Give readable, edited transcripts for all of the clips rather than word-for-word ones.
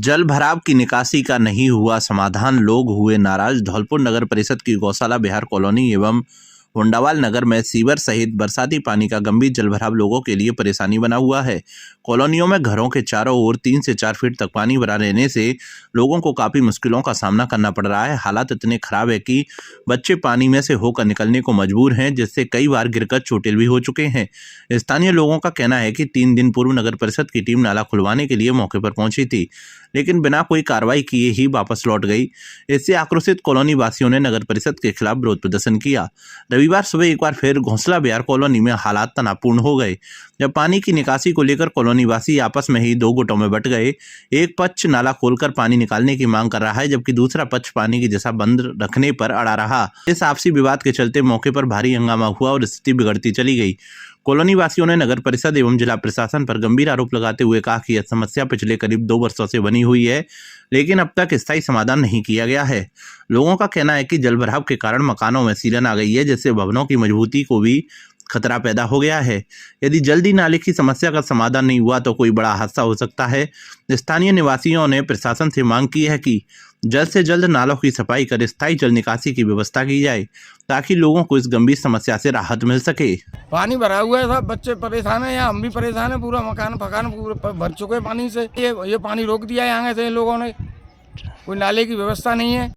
जल भराव की निकासी का नहीं हुआ समाधान, लोग हुए नाराज। धौलपुर नगर परिषद की गौशाला बिहार कॉलोनी एवं हुंडावाल नगर में सीवर सहित बरसाती पानी का गंभीर जलभराव लोगों के लिए परेशानी बना हुआ है। कॉलोनियों में घरों के चारों ओर 3 से 4 फीट तक पानी भरा रहने से लोगों को काफी मुश्किलों का सामना करना पड़ रहा है। हालात इतने खराब है कि बच्चे पानी में से होकर निकलने को मजबूर हैं, जिससे कई बार गिरकर चोटिल भी हो चुके हैं। स्थानीय लोगों का कहना है कि 3 दिन पूर्व नगर परिषद की टीम नाला खुलवाने के लिए मौके पर पहुंची थी, लेकिन बिना कोई कार्रवाई किए ही वापस लौट गई। इससे आक्रोशित कॉलोनी वासियों ने नगर परिषद के खिलाफ विरोध प्रदर्शन किया। रविवार सुबह एक बार फिर गौशाला बिहार कॉलोनी में हालात तनावपूर्ण हो गए, जब पानी की निकासी को लेकर कॉलोनी वासी आपस में ही 2 गुटों में बंट गए। एक पक्ष नाला खोलकर पानी निकालने की मांग कर रहा है, जबकि दूसरा पक्ष पानी की दिशा बंद रखने पर अड़ा रहा। इस आपसी विवाद के चलते मौके पर भारी हंगामा हुआ और स्थिति बिगड़ती चली गई। कॉलोनी वासियों ने नगर परिषद एवं जिला प्रशासन पर गंभीर आरोप लगाते हुए कहा कि यह समस्या पिछले करीब 2 वर्षों से बनी हुई है, लेकिन अब तक स्थायी समाधान नहीं किया गया है। लोगों का कहना है कि जलभराव के कारण मकानों में सीलन आ गई है, जिससे भवनों की मजबूती को भी खतरा पैदा हो गया है। यदि जल्दी नाले की समस्या का समाधान नहीं हुआ तो कोई बड़ा हादसा हो सकता है। स्थानीय निवासियों ने प्रशासन से मांग की है कि जल्द से जल्द नालों की सफाई कर स्थायी जल निकासी की व्यवस्था की जाए, ताकि लोगों को इस गंभीर समस्या से राहत मिल सके। पानी भरा हुआ है, सब बच्चे परेशान है, या हम भी परेशान है। पूरा मकान फकान पूरा भर चुके हैं पानी से। ये पानी रोक दिया है यहाँ से इन लोगों ने, कोई नाले की व्यवस्था नहीं है।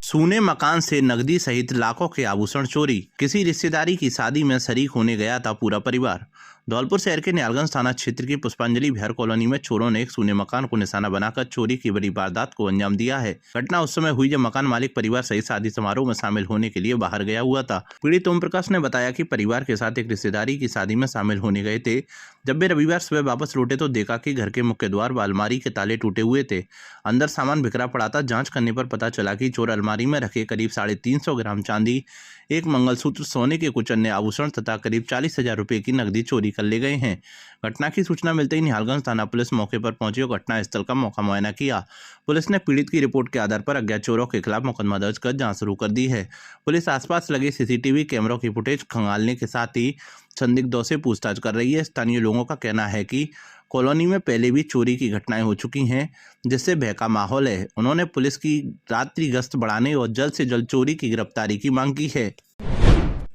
सूने मकान से नकदी सहित लाखों के आभूषण चोरी। किसी रिश्तेदारी की शादी में शरीक होने गया था पूरा परिवार। धौलपुर शहर के न्यालगंज थाना क्षेत्र की पुष्पांजलि बिहार कॉलोनी में चोरों ने एक सूने मकान को निशाना बनाकर चोरी की बड़ी वारदात को अंजाम दिया है। घटना उस समय हुई जब मकान मालिक परिवार सहित शादी समारोह में शामिल होने के लिए बाहर गया हुआ था। पीड़ित ओम प्रकाश ने बताया कि परिवार के साथ एक रिश्तेदारी की शादी में शामिल होने गए थे। जब वे रविवार सुबह वापस लौटे तो देखा कि घर के मुख्य द्वार व अलमारी के ताले टूटे हुए थे, अंदर सामान बिखरा पड़ा था। जांच करने पर पता चला कि चोर अलमारी में रखे करीब 350 ग्राम चांदी, एक मंगलसूत्र, सोने के कुछ अन्य आभूषण तथा करीब 40,000 रुपए की नकदी चोरी कर ले गए हैं। घटना की सूचना मिलते ही निहालगंज थाना पुलिस मौके पर पहुंची और घटनास्थल का मौका मुआयना किया। पुलिस ने पीड़ित की रिपोर्ट के आधार पर अज्ञात चोरों के खिलाफ मुकदमा दर्ज कर जांच शुरू कर दी है। पुलिस आसपास लगे सीसीटीवी कैमरों की फुटेज खंगालने के साथ ही संदिग्धों से पूछताछ कर रही है। स्थानीय लोगों का कहना है कि कॉलोनी में पहले भी चोरी की घटनाएं हो चुकी हैं, जिससे भय का माहौल है। उन्होंने पुलिस की रात्रि गश्त बढ़ाने और जल्द से जल्द चोरी की गिरफ्तारी की मांग की है।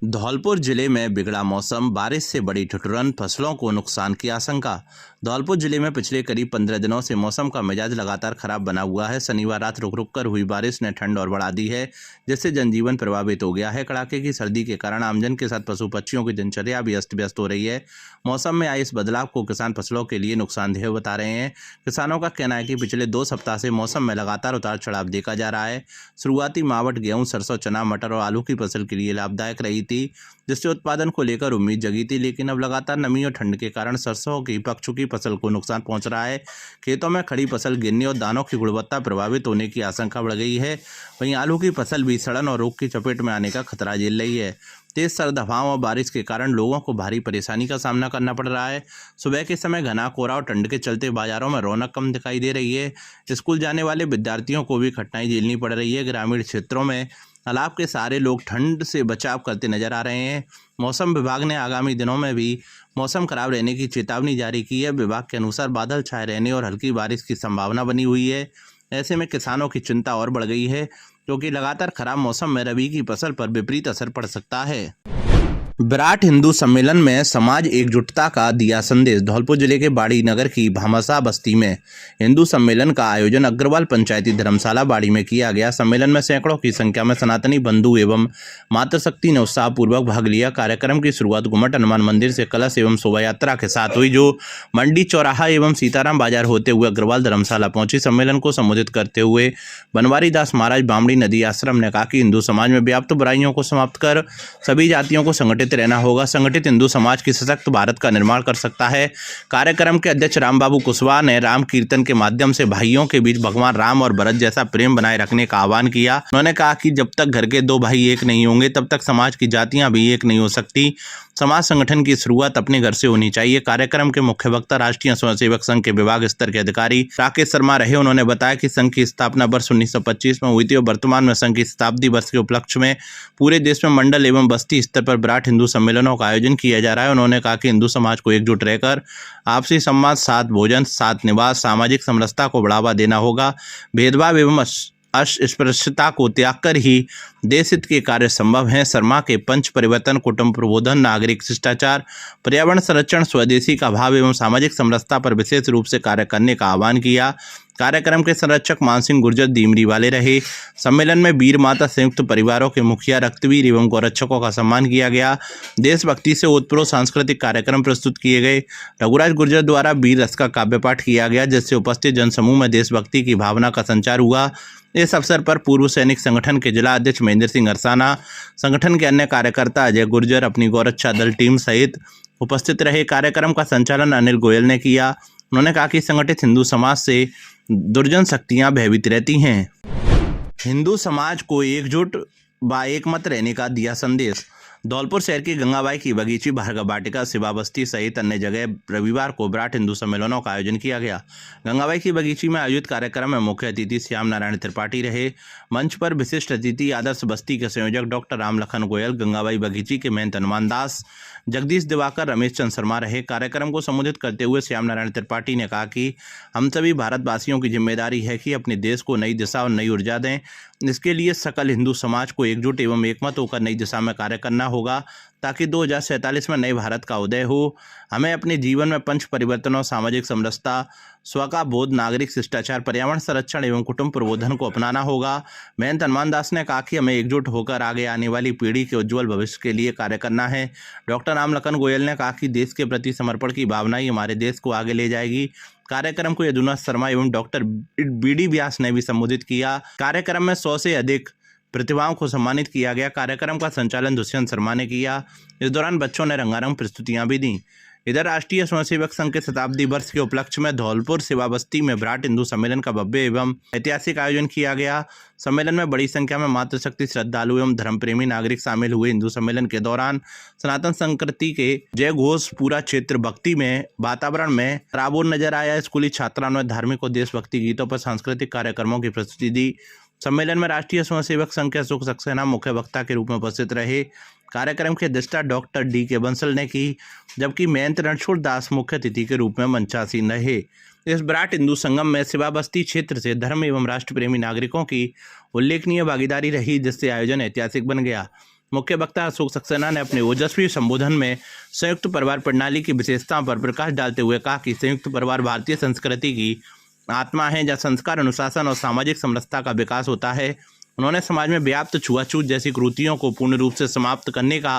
धौलपुर जिले में बिगड़ा मौसम, बारिश से बड़ी ठिठुरन, फसलों को नुकसान की आशंका। धौलपुर जिले में पिछले करीब 15 दिनों से मौसम का मिजाज लगातार खराब बना हुआ है। शनिवार रात रुक रुक कर हुई बारिश ने ठंड और बढ़ा दी है, जिससे जनजीवन प्रभावित हो गया है। कड़ाके की सर्दी के कारण आमजन के साथ पशु पक्षियों की दिनचर्या भी अस्त व्यस्त हो रही है। मौसम में आए इस बदलाव को किसान फसलों के लिए नुकसानदेह बता रहे हैं। किसानों का कहना है कि पिछले 2 सप्ताह से मौसम में लगातार उतार चढ़ाव देखा जा रहा है। शुरुआती मावट गेहूं, सरसों, चना, मटर और आलू की फसल के लिए लाभदायक रही थी, जिससे उत्पादन को लेकर उम्मीद जगी थी, लेकिन अब लगातार नमी और ठंड के कारण सरसों की पक चुकी फसल को नुकसान पहुंच रहा है। खेतों में खड़ी फसल गिरने और दानों की गुणवत्ता प्रभावित होने की आशंका बढ़ गई है। वहीं आलू की फसल भी सड़न और रोग की चपेट में आने का खतरा झेल रही है। तेज सर्द हवाओं और बारिश के कारण लोगों को भारी परेशानी का सामना करना पड़ रहा है। सुबह के समय घना कोहरा और ठंड के चलते बाजारों में रौनक कम दिखाई दे रही है। स्कूल जाने वाले विद्यार्थियों को भी कठिनाई झेलनी पड़ रही है। ग्रामीण क्षेत्रों में तालाब के सारे लोग ठंड से बचाव करते नजर आ रहे हैं। मौसम विभाग ने आगामी दिनों में भी मौसम खराब रहने की चेतावनी जारी की है। विभाग के अनुसार बादल छाए रहने और हल्की बारिश की संभावना बनी हुई है। ऐसे में किसानों की चिंता और बढ़ गई है, क्योंकि लगातार खराब मौसम में रबी की फसल पर विपरीत असर पड़ सकता है। विराट हिंदू सम्मेलन में समाज एकजुटता का दिया संदेश। धौलपुर जिले के बाड़ी नगर की भामाशाह बस्ती में हिंदू सम्मेलन का आयोजन अग्रवाल पंचायती धर्मशाला बाड़ी में किया गया। सम्मेलन में सैकड़ों की संख्या में सनातनी बंधु एवं मातृशक्ति ने उत्साहपूर्वक भाग लिया। कार्यक्रम की शुरुआत गुम्मट हनुमान मंदिर से कलश एवं शोभा यात्रा के साथ हुई, जो मंडी चौराहा एवं सीताराम बाजार होते हुए अग्रवाल धर्मशाला पहुंची। सम्मेलन को संबोधित करते हुए बनवारी दास महाराज बामड़ी नदी आश्रम ने कहा कि हिंदू समाज में व्याप्त बुराइयों को समाप्त कर सभी जातियों को संगठित रहना होगा। संगठित हिंदू समाज की सशक्त भारत का निर्माण कर सकता है। कार्यक्रम के अध्यक्ष रामबाबू कुशवाहा ने राम कीर्तन के माध्यम से भाइयों के बीच भगवान राम और भरत जैसा प्रेम बनाए रखने का आह्वान किया। उन्होंने कहा कि जब तक घर के 2 भाई एक नहीं होंगे, तब तक समाज की जातियां भी एक नहीं हो सकती। समाज संगठन की शुरुआत अपने घर से होनी चाहिए। कार्यक्रम के मुख्य वक्ता राष्ट्रीय स्वयंसेवक संघ के विभाग स्तर के अधिकारी राकेश शर्मा रहे। उन्होंने बताया कि संघ की स्थापना वर्ष 1925 में हुई थी और वर्तमान में संघ की शताब्दी वर्ष के उपलक्ष्य में पूरे देश में मंडल एवं बस्ती स्तर पर विराट हिंदू सम्मेलनों का आयोजन किया जा रहा है। उन्होंने कहा कि हिंदू समाज को एकजुट रहकर आपसी संवाद, साथ भोजन, साथ निवास, सामाजिक समरसता को बढ़ावा देना होगा। भेदभाव एवं अस्पृश्यता को त्याग कर ही देश हित के कार्य संभव हैं। शर्मा के पंच परिवर्तन, कुटुंब प्रबोधन, नागरिक शिष्टाचार, पर्यावरण संरक्षण, स्वदेशी का भाव एवं सामाजिक समरसता पर विशेष रूप से कार्य करने का आह्वान किया। कार्यक्रम के संरक्षक मानसिंह गुर्जर दीमरी वाले रहे। सम्मेलन में वीर माता संयुक्त परिवारों के मुखिया, रक्तवीर एवं गौरक्षकों का सम्मान किया गया। देशभक्ति से ओतप्रोत सांस्कृतिक कार्यक्रम प्रस्तुत किए गए। रघुराज गुर्जर द्वारा वीर रस का काव्य पाठ किया गया, जिससे उपस्थित जनसमूह में देशभक्ति की भावना का संचार हुआ। इस अवसर पर पूर्व सैनिक संगठन के जिला अध्यक्ष महेंद्र सिंह अरसाना, संगठन के अन्य कार्यकर्ता अजय गुर्जर, अपनी गौरक्षा दल टीम सहित उपस्थित रहे। कार्यक्रम का संचालन अनिल गोयल ने किया। उन्होंने कहा कि संगठित हिंदू समाज से दुर्जन शक्तियां भयभीत रहती हैं। हिंदू समाज को एकजुट व एकमत रहने का दिया संदेश। धौलपुर शहर की गंगाबाई की बगीची, भार्गव वाटिका, शिवा बस्ती सहित अन्य जगह रविवार को विराट हिंदू सम्मेलनों का आयोजन किया गया। गंगाबाई की बगीची में आयोजित कार्यक्रम में मुख्य अतिथि श्याम नारायण त्रिपाठी रहे। मंच पर विशिष्ट अतिथि आदर्श बस्ती के संयोजक डॉक्टर राम लखन गोयल, गंगाबाई बगीची के महंत हनुमान दास, जगदीश दिवाकर, रमेश चंद्र शर्मा रहे। कार्यक्रम को संबोधित करते हुए श्याम नारायण त्रिपाठी ने कहा कि हम सभी भारतवासियों की जिम्मेदारी है कि अपने देश को नई दिशा और नई ऊर्जा दें। इसके लिए सकल हिंदू समाज को एकजुट एवं एकमत होकर नई दिशा में कार्य करना होगा, ताकि 2047 में नए भारत का उदय हो। हमें अपने जीवन में पंच परिवर्तनों, सामाजिक समरसता, स्व का बोध, नागरिक शिष्टाचार, पर्यावरण संरक्षण एवं कुटुंब प्रबोधन को अपनाना होगा। महंत हनुमान दास ने कहा कि हमें एकजुट होकर आगे आने वाली पीढ़ी के उज्जवल भविष्य के लिए कार्य करना है। डॉक्टर राम लखन गोयल ने कहा कि देश के प्रति समर्पण की भावना ही हमारे देश को आगे ले जाएगी। कार्यक्रम को यदुनाथ शर्मा एवं डॉक्टर बीडी व्यास ने भी संबोधित किया। कार्यक्रम में 100 से अधिक प्रतिभाओं को सम्मानित किया गया। कार्यक्रम का संचालन दुष्यंत शर्मा ने किया। इस दौरान बच्चों ने रंगारंग प्रस्तुतियां भी दी। इधर राष्ट्रीय स्वयंसेवक संघ के शताब्दी वर्ष के उपलक्ष्य में धौलपुर शिवा बस्ती में विराट हिंदू सम्मेलन का भव्य एवं ऐतिहासिक आयोजन किया गया। सम्मेलन में बड़ी संख्या में मातृशक्ति श्रद्धालु एवं धर्मप्रेमी नागरिक शामिल हुए। हिंदू सम्मेलन के दौरान सनातन संस्कृति के जय घोष पूरा क्षेत्र भक्ति में वातावरण में सराबोर नजर आया। स्कूली छात्राओं ने धार्मिक और देशभक्ति गीतों पर सांस्कृतिक कार्यक्रमों की प्रस्तुति दी। सम्मेलन में राष्ट्रीय स्वयंसेवक संघ के अशोक सक्सेना मुख्य वक्ता के रूप में उपस्थित रहे। कार्यक्रम की अध्यक्षता डॉक्टर डी के बंसल ने की, जबकि महंत रणछोड़ दास मुख्य अतिथि के रूप में मंचासीन रहे। इस विराट हिंदू संगम में शिवा बस्ती क्षेत्र से धर्म एवं राष्ट्र प्रेमी नागरिकों की उल्लेखनीय भागीदारी रही, जिससे आयोजन ऐतिहासिक बन गया। मुख्य वक्ता अशोक सक्सेना ने अपने ओजस्वी संबोधन में संयुक्त परिवार प्रणाली की विशेषताओं पर प्रकाश डालते हुए कहा कि संयुक्त परिवार भारतीय संस्कृति की आत्मा है, जहाँ संस्कार, अनुशासन और सामाजिक समरसता का विकास होता है। उन्होंने समाज में व्याप्त छुआछूत जैसी कुरीतियों को पूर्ण रूप से समाप्त करने का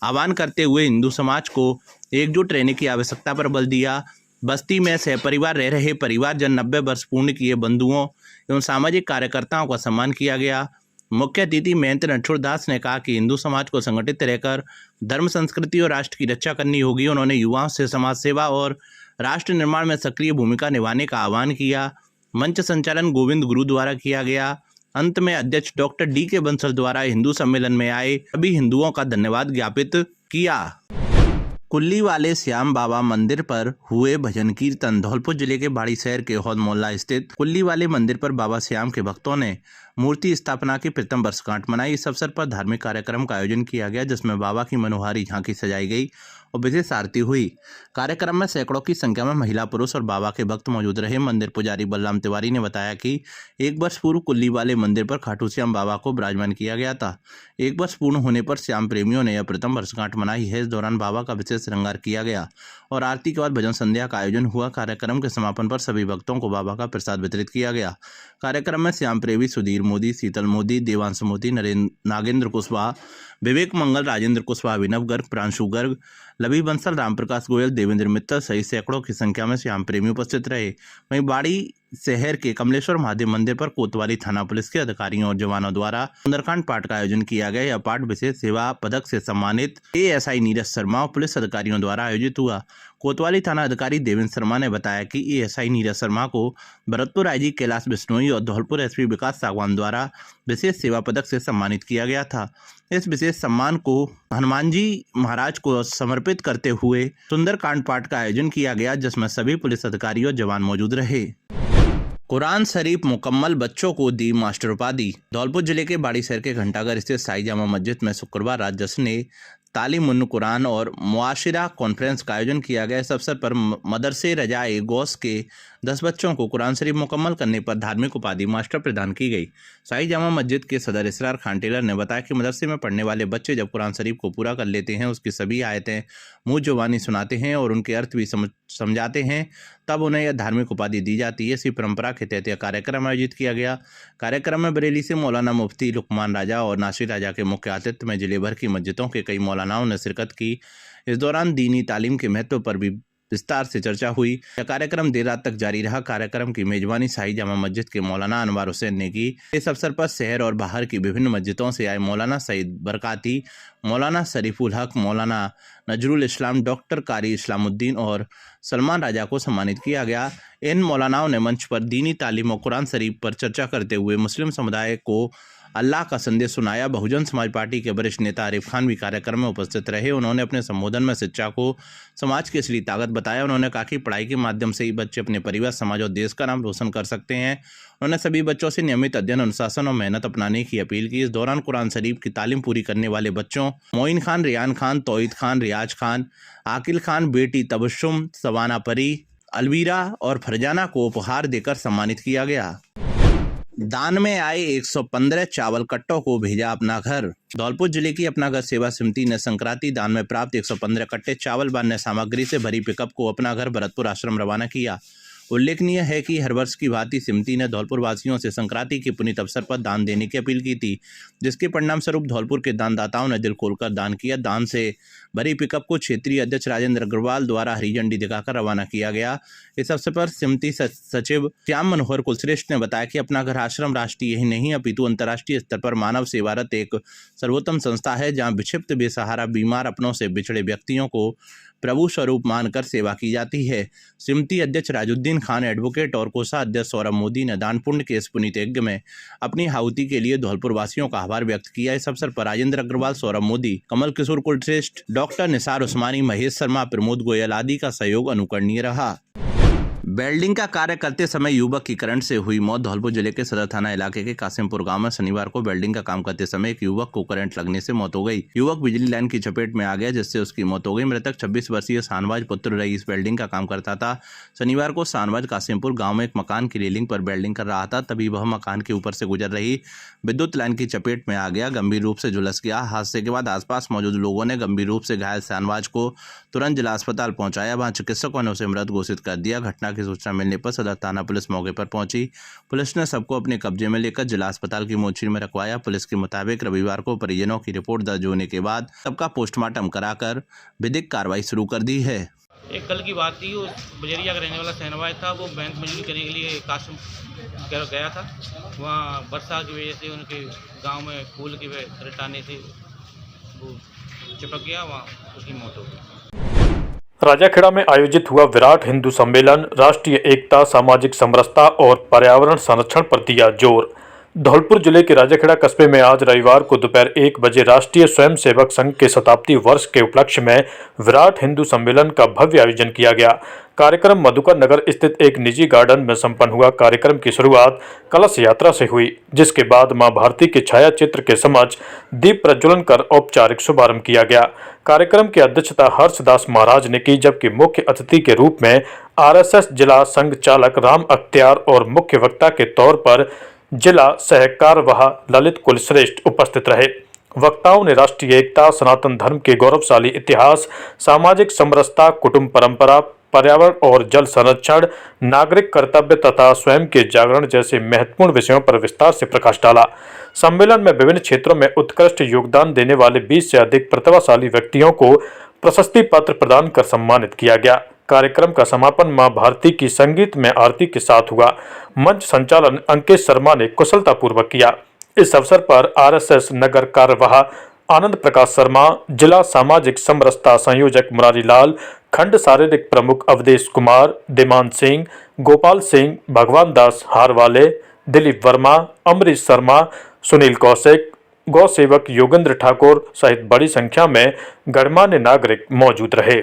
आह्वान करते हुए हिंदू समाज को एकजुट रहने की आवश्यकता पर बल दिया। बस्ती में सहपरिवार रह रहे परिवारजन, 90 वर्ष पूर्ण किए बंधुओं एवं सामाजिक कार्यकर्ताओं का सम्मान किया गया। मुख्य अतिथि महंत रणछोड़ दास ने कहा कि हिंदू समाज को संगठित रहकर धर्म, संस्कृति और राष्ट्र की रक्षा करनी होगी। उन्होंने युवाओं से समाज सेवा और राष्ट्र निर्माण में सक्रिय भूमिका निभाने का आह्वान किया। मंच संचालन गोविंद गुरु द्वारा किया गया। अंत में अध्यक्ष डॉक्टर डी के बंसल द्वारा हिंदू सम्मेलन में आए सभी हिंदुओं का धन्यवाद ज्ञापित किया। कुल्ली वाले श्याम बाबा मंदिर पर हुए भजन कीर्तन। धौलपुर जिले के बाड़ी शहर के हौद मोहल्ला स्थित कुल्ली वाले मंदिर पर बाबा श्याम के भक्तों ने मूर्ति स्थापना की प्रथम वर्षगांठ मनाई। इस अवसर पर धार्मिक कार्यक्रम का आयोजन किया गया, जिसमें बाबा की मनोहारी झांकी सजाई गई और विशेष आरती हुई। कार्यक्रम में सैकड़ों की संख्या में महिला, पुरुष और बाबा के भक्त मौजूद रहे। मंदिर पुजारी बलराम तिवारी ने बताया कि 1 वर्ष पूर्व कुल्ली वाले मंदिर पर खाटू श्याम बाबा को विराजमान किया गया था। 1 वर्ष पूर्ण होने पर श्याम प्रेमियों ने यह प्रथम वर्षगांठ मनाई है। इस दौरान बाबा का विशेष श्रृंगार किया गया और आरती के बाद भजन संध्या का आयोजन हुआ। कार्यक्रम के समापन पर सभी भक्तों को बाबा का प्रसाद वितरित किया गया। कार्यक्रम में श्याम प्रेमी सुधीर मोदी, शीतल मोदी, देवांश मोदी, नागेंद्र कुशवाहा, विवेक मंगल, राजेंद्र कुशवाहा, अभिनव गर्ग, प्रांशु गर्ग, लवी बंसल, रामप्रकाश गोयल, देवेंद्र मित्तल सहित सैकड़ों की संख्या में श्याम प्रेमी उपस्थित रहे। वहीं बाड़ी शहर के कमलेश्वर महादेव मंदिर पर कोतवाली थाना पुलिस के अधिकारियों और जवानों द्वारा सुंदरकांड पाठ का आयोजन किया गया। यह पाठ विशेष सेवा पदक से सम्मानित एएसआई नीरज शर्मा और पुलिस अधिकारियों द्वारा आयोजित हुआ। कोतवाली थाना अधिकारी देवेंद्र शर्मा ने बताया कि एएसआई नीरज शर्मा को भरतपुर आईजी कैलाश बिश्नोई और धौलपुर एसपी विकास सागवान द्वारा विशेष सेवा पदक से सम्मानित किया गया था। इस विशेष सम्मान को हनुमान जी महाराज को समर्पित करते हुए सुंदरकांड पाठ का आयोजन किया गया, जिसमें सभी पुलिस अधिकारी और जवान मौजूद रहे। कुरान शरीफ मुकम्मल बच्चों को दी मास्टर उपाधि। धौलपुर जिले के बाड़ी शहर के घंटाघर स्थित साई जामा मस्जिद में शुक्रवार रात जश्न ने तालीम कुरान और मुआशिरा कॉन्फ्रेंस का आयोजन किया गया। इस अवसर पर मदरसे रजाए गौस के 10 बच्चों को कुरान शरीफ मुकम्मल करने पर धार्मिक उपाधि मास्टर प्रदान की गई। साई जामा मस्जिद के सदर इसरार खान टेलर ने बताया कि मदरसे में पढ़ने वाले बच्चे जब कुरान शरीफ को पूरा कर लेते हैं, उसकी सभी आयतें मुँह जुबानी सुनाते हैं और उनके अर्थ भी समझाते हैं, तब उन्हें यह धार्मिक उपाधि दी जाती है। इसी परंपरा के तहत यह कार्यक्रम आयोजित किया गया। कार्यक्रम में बरेली से मौलाना मुफ्ती लुकमान राजा और नासिर राजा के मुख्य आतिथ्य में जिले भर की मस्जिदों के कई मौलानाओं ने शिरकत की। इस दौरान दीनी तालीम के महत्व पर भी विस्तार से चर्चा हुई। यह कार्यक्रम देर रात तक जारी रहा। कार्यक्रम की मेजबानी साई जामा मस्जिद के मौलाना अनवार हुसैन ने की। इस अवसर पर शहर और बाहर की विभिन्न मस्जिदों से आए मौलाना सईद बरकाती, मौलाना शरीफुल हक, मौलाना नजरुल इस्लाम, डॉक्टर कारी इस्लामुद्दीन और सलमान राजा को सम्मानित किया गया। इन मौलानाओं ने मंच पर दीनी तालीम और कुरान शरीफ पर चर्चा करते हुए मुस्लिम समुदाय को अल्लाह का संदेश सुनाया। बहुजन समाज पार्टी के वरिष्ठ नेता आरिफ खान भी कार्यक्रम में उपस्थित रहे। उन्होंने अपने संबोधन में शिक्षा को समाज की असली ताकत बताया। उन्होंने कहा कि पढ़ाई के माध्यम से ही बच्चे अपने परिवार, समाज और देश का नाम रोशन कर सकते हैं। उन्होंने सभी बच्चों से नियमित अध्ययन, अनुशासन और मेहनत अपनाने की अपील की। इस दौरान कुरान शरीफ की तालीम पूरी करने वाले बच्चों मोइन खान, रियान खान, तौहीद खान, रियाज खान, आकिल खान, बेटी तबस्सुम, सवाना परी, अलवीरा और फरजाना को उपहार देकर सम्मानित किया गया। दान में आए 115 चावल कट्टों को भेजा अपना घर। धौलपुर जिले की अपना घर सेवा समिति ने संक्रांति दान में प्राप्त 115 कट्टे चावल व अन्य सामग्री से भरी पिकअप को अपना घर भरतपुर आश्रम रवाना किया। उल्लेखनीय है कि हर वर्ष की भांति समिति ने धौलपुर वासियों से संक्रांति के पुनीत अवसर पर दान देने की अपील की थी, जिसके परिणाम स्वरूप धौलपुर के दानदाताओं ने दिल खोलकर दान किया। दान से भरी पिकअप को क्षेत्रीय अध्यक्ष राजेंद्र अग्रवाल द्वारा हरी झंडी दिखाकर रवाना किया गया। इस अवसर पर समिति सचिव श्याम मनोहर कुलश्रेष्ठ ने बताया कि अपना घर आश्रम राष्ट्रीय ही नहीं अपितु अंतर्राष्ट्रीय स्तर पर मानव सेवारत एक सर्वोत्तम संस्था है, जहाँ विक्षिप्त, बेसहारा, बीमार, अपनों से बिछड़े व्यक्तियों को प्रभु स्वरूप मानकर सेवा की जाती है। समिति अध्यक्ष राजुद्दीन खान, एडवोकेट और कोषाध्यक्ष सौरभ मोदी ने दान पुण्य के इस पुनीत यज्ञ में अपनी आहुति के लिए धौलपुर वासियों का आभार व्यक्त किया। इस अवसर पर राजेंद्र अग्रवाल, सौरभ मोदी, कमल किशोर कुलश्रेष्ठ, डॉक्टर निसार उस्मानी, महेश शर्मा, प्रमोद गोयल आदि का सहयोग अनुकरणीय रहा। वेल्डिंग का कार्य करते समय युवक की करंट से हुई मौत। धौलपुर जिले के सदर थाना इलाके के कासिमपुर गांव में शनिवार को वेल्डिंग का काम करते समय एक युवक को करंट लगने से मौत हो गई। युवक बिजली लाइन की चपेट में आ गया, जिससे उसकी मौत हो गई। मृतक 26 वर्षीय शाहनवाज पुत्र रईस वेल्डिंग का काम करता था। शनिवार को शाहनवाज कासिमपुर गाँव में एक मकान की रेलिंग पर वेल्डिंग कर रहा था, तभी वह मकान के ऊपर से गुजर रही विद्युत लाइन की चपेट में आ गया, गंभीर रूप से झुलस गया। हादसे के बाद आसपास मौजूद लोगों ने गंभीर रूप से घायल शाहनवाज को तुरंत जिला अस्पताल पहुंचाया। वहां चिकित्सकों ने उसे मृत घोषित कर दिया। घटना की सूचना मिलने पर सदर थाना पुलिस मौके पर पहुंची। पुलिस ने सबको अपने कब्जे में लेकर जिला अस्पताल की मोर्चरी में रखवाया। पुलिस के मुताबिक रविवार को परिजनों की रिपोर्ट दर्ज होने के बाद सबका पोस्टमार्टम कराकर विधिक कार्रवाई शुरू कर दी है। एक कल की बात थी, उस बजरिया का रहने वाला शहनवाज था, वो बैंक मजदूरी करने के लिए कासिम गया था। वहाँ वर्षा की वजह से उनके गांव में पुल की करंट आने से वो चिपक गया, वहाँ उसकी मौत हो गई। राजाखेड़ा में आयोजित हुआ विराट हिंदू सम्मेलन राष्ट्रीय एकता, सामाजिक समरसता और पर्यावरण संरक्षण पर दिया जोर। धौलपुर जिले के राजाखेड़ा कस्बे में आज रविवार को दोपहर 1 बजे राष्ट्रीय स्वयंसेवक संघ के शताब्दी वर्ष के उपलक्ष्य में विराट हिंदू सम्मेलन का भव्य आयोजन किया गया। कार्यक्रम मधुकर नगर स्थित एक निजी गार्डन में संपन्न हुआ। कार्यक्रम की शुरुआत कलश यात्रा से हुई, जिसके बाद मां भारती के छाया चित्र के समक्ष दीप प्रज्वलन कर औपचारिक शुभारंभ किया गया। कार्यक्रम की अध्यक्षता हर्षदास महाराज ने की, जबकि मुख्य अतिथि के रूप में RSS जिला संघ चालक राम अख्तियार और मुख्य वक्ता के तौर पर जिला सहकारवाह ललित कुलश्रेष्ठ उपस्थित रहे। वक्ताओं ने राष्ट्रीय एकता, सनातन धर्म के गौरवशाली इतिहास, सामाजिक समरसता, कुटुंब परंपरा, पर्यावरण और जल संरक्षण, नागरिक कर्तव्य तथा स्वयं के जागरण जैसे महत्वपूर्ण विषयों पर विस्तार से प्रकाश डाला। सम्मेलन में विभिन्न क्षेत्रों में उत्कृष्ट योगदान देने वाले 20 से अधिक प्रतिभाशाली व्यक्तियों को प्रशस्ति पत्र प्रदान कर सम्मानित किया गया। कार्यक्रम का समापन मां भारती की संगीत में आरती के साथ हुआ। मंच संचालन अंकित शर्मा ने कुशलतापूर्वक किया। इस अवसर पर RSS नगर कार्यवाह आनंद प्रकाश शर्मा, जिला सामाजिक समरसता संयोजक मुरारी लाल, खंड शारीरिक प्रमुख अवधेश कुमार, देमान सिंह, गोपाल सिंह, भगवान दास हारवाले, दिलीप वर्मा, अमरीश शर्मा, सुनील कौशिक, गौ सेवक योगेंद्र ठाकुर सहित बड़ी संख्या में गणमान्य नागरिक मौजूद रहे।